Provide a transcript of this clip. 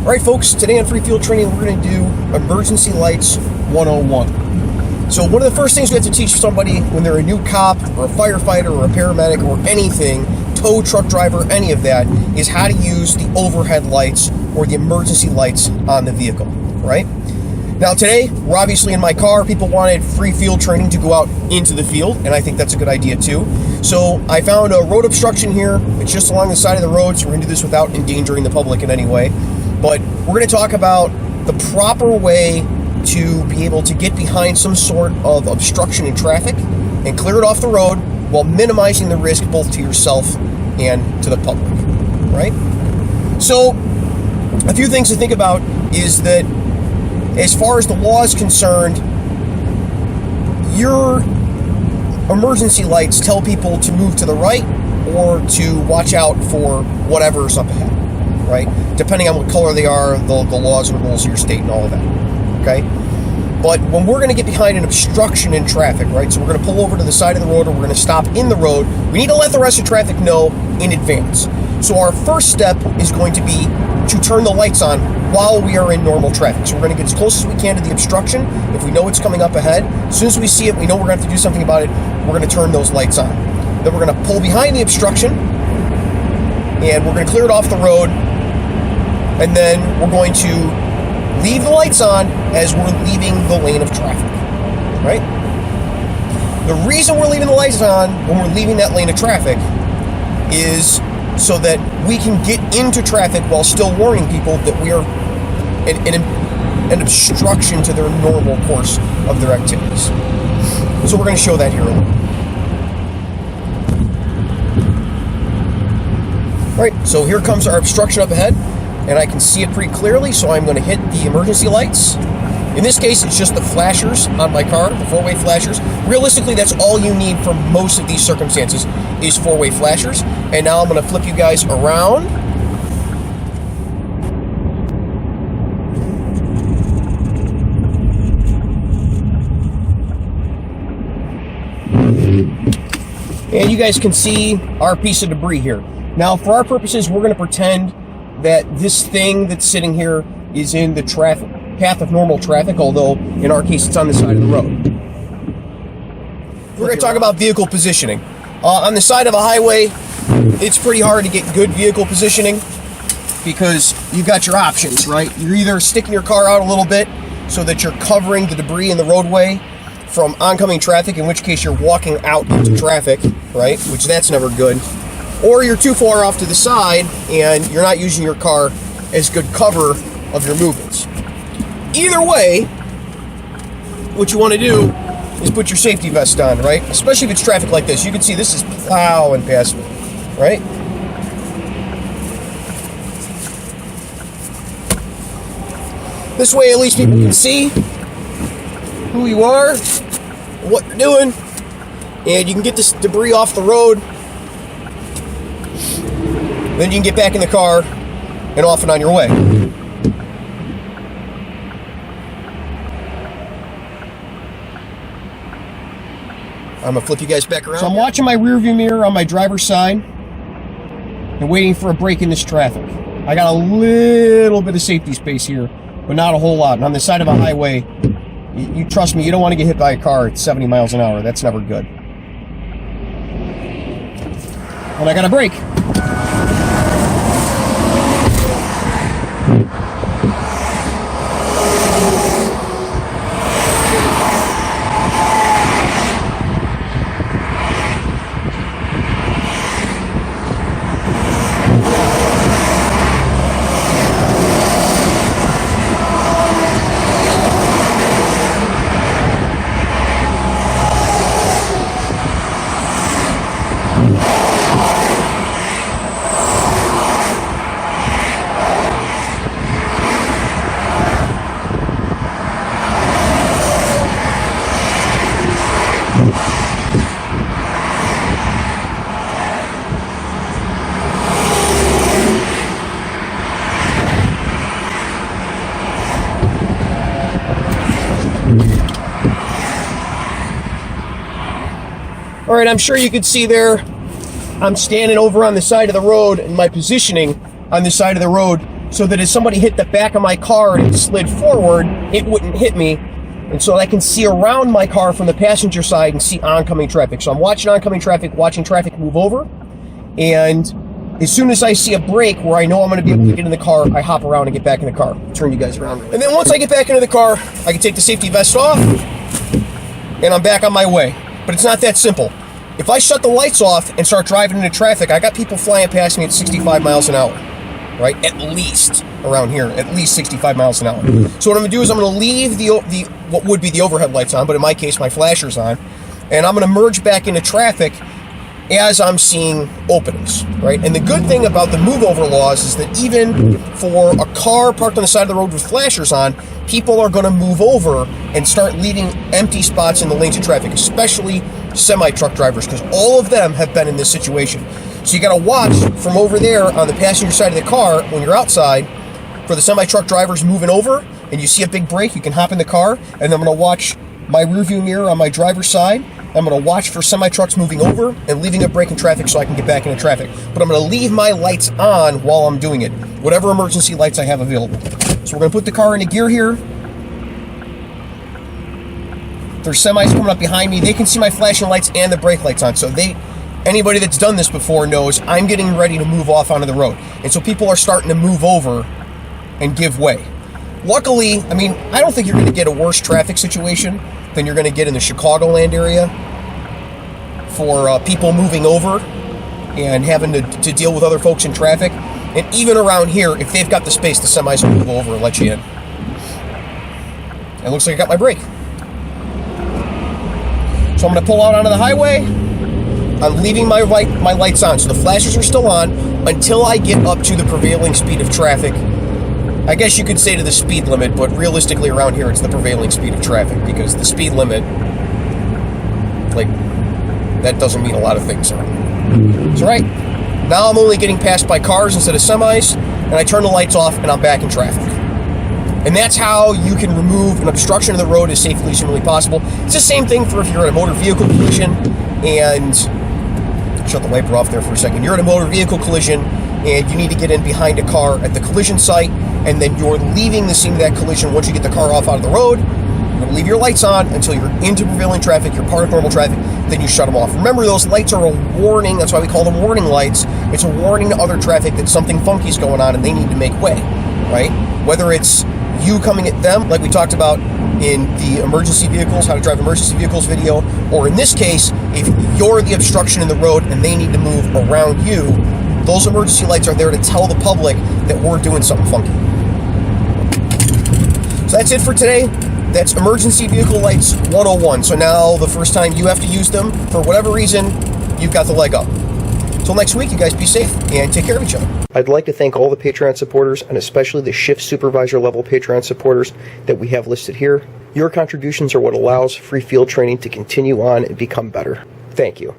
Alright folks, today on Free Field Training we're going to do Emergency Lights 101. So one of the first things we have to teach somebody when they're a new cop or a firefighter or a paramedic or anything, tow truck driver, any of that, is how to use the overhead lights or the emergency lights on the vehicle, right? Now today, we're obviously in my car. People wanted free field training to go out into the field, and I think that's a good idea too. So I found a road obstruction here. It's just along the side of the road, so we're going to do this without endangering the public in any way. But we're going to talk about the proper way to be able to get behind some sort of obstruction in traffic and clear it off the road while minimizing the risk both to yourself and to the public, right? So a few things to think about is that as far as the law is concerned, your emergency lights tell people to move to the right or to watch out for whatever's up ahead, right? Depending on what color they are, the laws and rules of your state and all of that, okay? But when we're going to get behind an obstruction in traffic, right, so we're going to pull over to the side of the road or we're going to stop in the road, we need to let the rest of traffic know in advance. So our first step is going to be to turn the lights on while we are in normal traffic. So we're going to get as close as we can to the obstruction. If we know it's coming up ahead, as soon as we see it, we know we're going to have to do something about it, we're going to turn those lights on. Then we're going to pull behind the obstruction, and we're going to clear it off the road, and then we're going to leave the lights on as we're leaving the lane of traffic, right? The reason we're leaving the lights on when we're leaving that lane of traffic is so that we can get into traffic while still warning people that we are an obstruction to their normal course of their activities. So we're going to show that here. All right, so here comes our obstruction up ahead, and I can see it pretty clearly, so I'm going to hit the emergency lights. In this case, it's just the flashers on my car, the four-way flashers. Realistically, that's all you need for most of these circumstances is four-way flashers. And now I'm going to flip you guys around. And you guys can see our piece of debris here. Now, for our purposes, we're going to pretend that this thing that's sitting here is in the traffic path of normal traffic, although in our case it's on the side of the road. We're going to talk about vehicle positioning. On the side of a highway, it's pretty hard to get good vehicle positioning because you've got your options, right? You're either sticking your car out a little bit so that you're covering the debris in the roadway from oncoming traffic, in which case you're walking out into traffic, right? Which that's never good. Or you're too far off to the side and you're not using your car as good cover of your movements. Either way, what you want to do is put your safety vest on, right? Especially if it's traffic like this. You can see this is plowing past me, right? This way at least people can see who you are, what you're doing, and you can get this debris off the road. Then you can get back in the car and off and on your way. I'm going to flip you guys back around. So I'm watching my rearview mirror on my driver's side and waiting for a break in this traffic. I got a little bit of safety space here, but not a whole lot. And on the side of a highway, you trust me, you don't want to get hit by a car at 70 miles an hour. That's never good. And I got a brake. All right, I'm sure you can see there, I'm standing over on the side of the road, and my positioning on the side of the road so that if somebody hit the back of my car and it slid forward, it wouldn't hit me. And so I can see around my car from the passenger side and see oncoming traffic. So I'm watching oncoming traffic, watching traffic move over. And as soon as I see a break where I know I'm going to be able to get in the car, I hop around and get back in the car. Turn you guys around. And then once I get back into the car, I can take the safety vest off and I'm back on my way. But it's not that simple. If I shut the lights off and start driving into traffic, I got people flying past me at 65 miles an hour, right? At least around here, at least 65 miles an hour. So what I'm gonna do is I'm gonna leave the what would be the overhead lights on, but in my case, my flasher's on, and I'm gonna merge back into traffic as I'm seeing openings, right? And the good thing about the move over laws is that even for a car parked on the side of the road with flashers on, people are gonna move over and start leaving empty spots in the lanes of traffic, especially semi-truck drivers, because all of them have been in this situation. So you gotta watch from over there on the passenger side of the car when you're outside for the semi-truck drivers moving over, and you see a big break, you can hop in the car, and I'm gonna watch my rearview mirror on my driver's side. I'm going to watch for semi-trucks moving over and leaving a break in traffic so I can get back into traffic. But I'm going to leave my lights on while I'm doing it, whatever emergency lights I have available. So we're going to put the car into gear here. There's semis coming up behind me. They can see my flashing lights and the brake lights on. So anybody that's done this before knows I'm getting ready to move off onto the road. And so people are starting to move over and give way. Luckily, I mean, I don't think you're going to get a worse traffic situation than you're going to get in the Chicagoland area for people moving over and having to deal with other folks in traffic. And even around here, if they've got the space, the semis will move over and let you in. It looks like I got my brake. So I'm going to pull out onto the highway. I'm leaving my lights on, so the flashers are still on until I get up to the prevailing speed of traffic. I guess you could say to the speed limit, but realistically around here it's the prevailing speed of traffic, because the speed limit, like, that doesn't mean a lot of things. So right, now I'm only getting passed by cars instead of semis, and I turn the lights off and I'm back in traffic. And that's how you can remove an obstruction of the road as safely as humanly possible. It's the same thing for if you're at a motor vehicle collision and, shut the wiper off there for a second, you're at a motor vehicle collision and you need to get in behind a car at the collision site, and then you're leaving the scene of that collision. Once you get the car off out of the road, you're going to leave your lights on until you're into prevailing traffic, you're part of normal traffic, then you shut them off. Remember, those lights are a warning. That's why we call them warning lights. It's a warning to other traffic that something funky is going on and they need to make way, right? Whether it's you coming at them, like we talked about in the emergency vehicles, how to drive emergency vehicles video, or in this case, if you're the obstruction in the road and they need to move around you, those emergency lights are there to tell the public that we're doing something funky. So that's it for today. That's Emergency Vehicle Lights 101. So now the first time you have to use them, for whatever reason, you've got the leg up. Until next week, you guys be safe and take care of each other. I'd like to thank all the Patreon supporters, and especially the shift supervisor level Patreon supporters that we have listed here. Your contributions are what allows free field training to continue on and become better. Thank you.